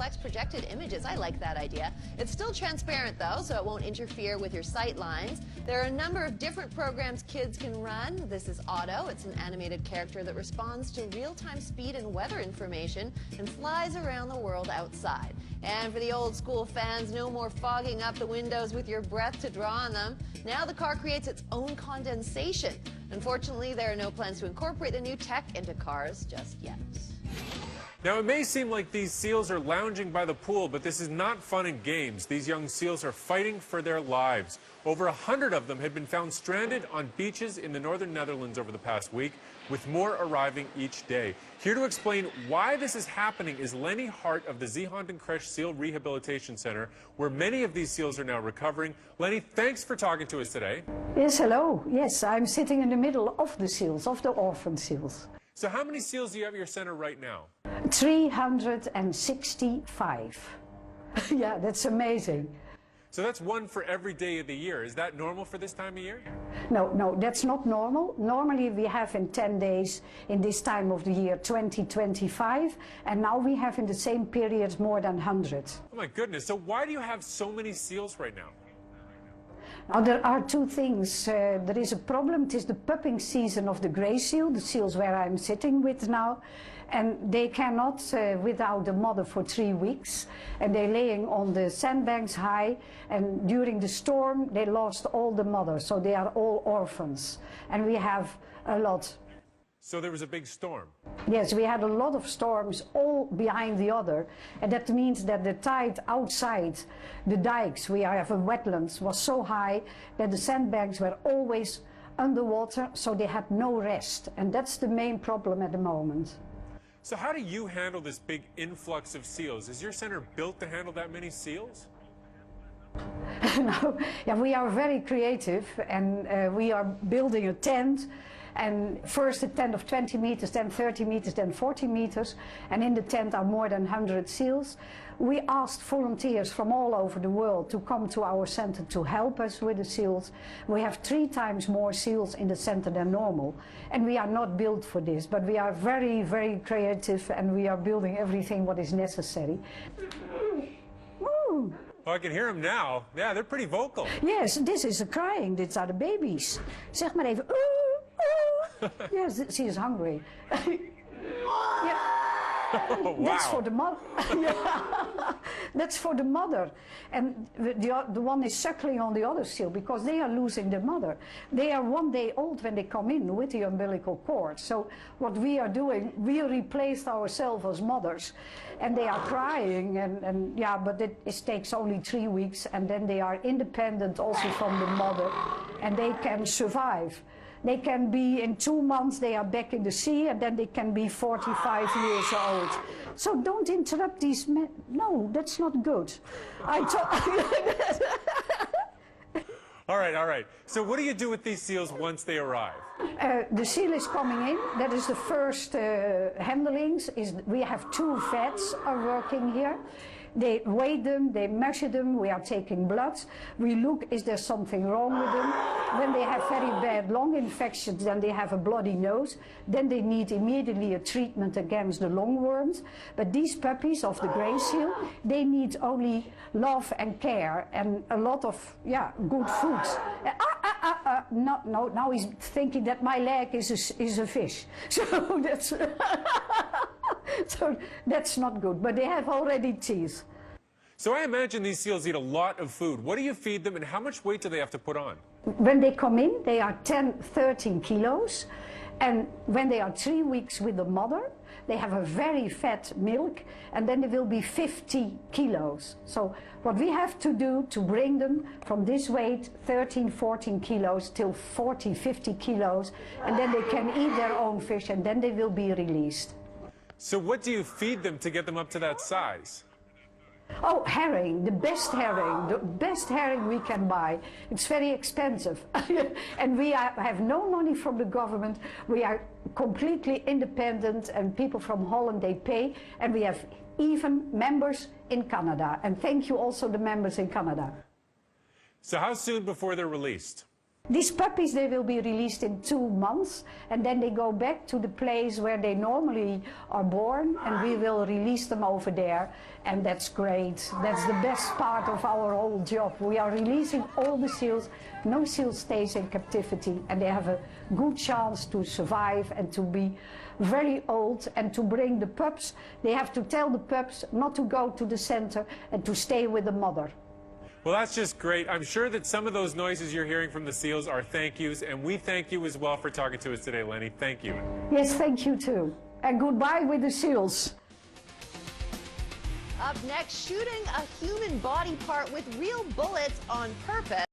reflects projected images. I like that idea. It's still transparent though, so it won't interfere with your sight lines. There are a number of different programs kids can run. This is Otto. It's an animated character that responds to real-time speed and weather information and flies around the world outside. And for the old school fans, no more fogging up the windows with your breath to draw on them. Now the car creates its own condensation. Unfortunately, there are no plans to incorporate the new tech into cars just yet. Now, it may seem like these seals are lounging by the pool, but this is not fun and games. These young seals are fighting for their lives. Over 100 of them had been found stranded on beaches in the northern Netherlands over the past week, with more arriving each day. Here to explain why this is happening is Lenie Hart of the Zeehondencreche Seal Rehabilitation Center, where many of these seals are now recovering. Lenie, thanks for talking to us today. Yes, hello. Yes, I'm sitting in the middle of the seals, of the orphan seals. So how many seals do you have at your center right now? 365. Yeah, that's amazing. So that's one for every day of the year. Is that normal for this time of year? No, that's not normal. Normally we have in 10 days in this time of the year 25, and now we have in the same period more than 100. Oh my goodness, so why do you have so many seals right now? Now, there are two things. There is a problem. It is the pupping season of the grey seal, the seals where I'm sitting with now. And they cannot without the mother for 3 weeks. And they're laying on the sandbanks high. And during the storm, they lost all the mothers. So they are all orphans. And we have a lot. So there was a big storm? Yes, we had a lot of storms, all behind the other. And that means that the tide outside the dikes, we have a wetlands, was so high that the sandbanks were always underwater, so they had no rest. And that's the main problem at the moment. So how do you handle this big influx of seals? Is your center built to handle that many seals? No, yeah, we are very creative, and we are building a tent. And first a tent of 20 meters, then 30 meters, then 40 meters. And in the tent are more than 100 seals. We asked volunteers from all over the world to come to our center to help us with the seals. We have 3 times more seals in the center than normal. And we are not built for this, but we are very, very creative, and we are building everything what is necessary. Oh, I can hear them now. Yeah, they're pretty vocal. Yes, this is a crying. These are the babies. Zeg maar even. Yes, she is hungry. Yeah. Oh, wow. That's for the mother. Yeah. That's for the mother. And the one is suckling on the other seal because they are losing the mother. They are 1 day old when they come in with the umbilical cord. So what we are doing, we replaced ourselves as mothers. And they are crying, and yeah, but it takes only 3 weeks, and then they are independent also from the mother, and they can survive. They can be, in 2 months, they are back in the sea, and then they can be 45 years old. So don't interrupt these men. No, that's not good. All right. So what do you do with these seals once they arrive? The seal is coming in. That is the first handlings. We have 2 vets are working here. They weigh them, they measure them, we are taking blood. We look, is there something wrong with them? When they have very bad lung infections, then they have a bloody nose. Then they need immediately a treatment against the lungworms. But these puppies of the grey seal, they need only love and care and a lot of, yeah, good food. No, now he's thinking that my leg is a fish. So that's... So that's not good, but they have already teeth. So I imagine these seals eat a lot of food. What do you feed them, and how much weight do they have to put on? When they come in, they are 13 kilos. And when they are 3 weeks with the mother, they have a very fat milk, and then they will be 50 kilos. So what we have to do to bring them from this weight, 13, 14 kilos, till 40, 50 kilos, and then they can eat their own fish, and then they will be released. So what do you feed them to get them up to that size? Oh, herring, the best herring we can buy. It's very expensive. And we have no money from the government. We are completely independent, and people from Holland, they pay. And we have even members in Canada. And thank you also the members in Canada. So how soon before they're released? These puppies, they will be released in 2 months, and then they go back to the place where they normally are born, and we will release them over there, and that's great. That's the best part of our whole job. We are releasing all the seals. No seal stays in captivity, and they have a good chance to survive and to be very old. And to bring the pups, they have to tell the pups not to go to the center and to stay with the mother. Well, that's just great. I'm sure that some of those noises you're hearing from the seals are thank yous, and we thank you as well for talking to us today, Lenie. Thank you. Yes, thank you too. And goodbye with the seals. Up next, shooting a human body part with real bullets on purpose.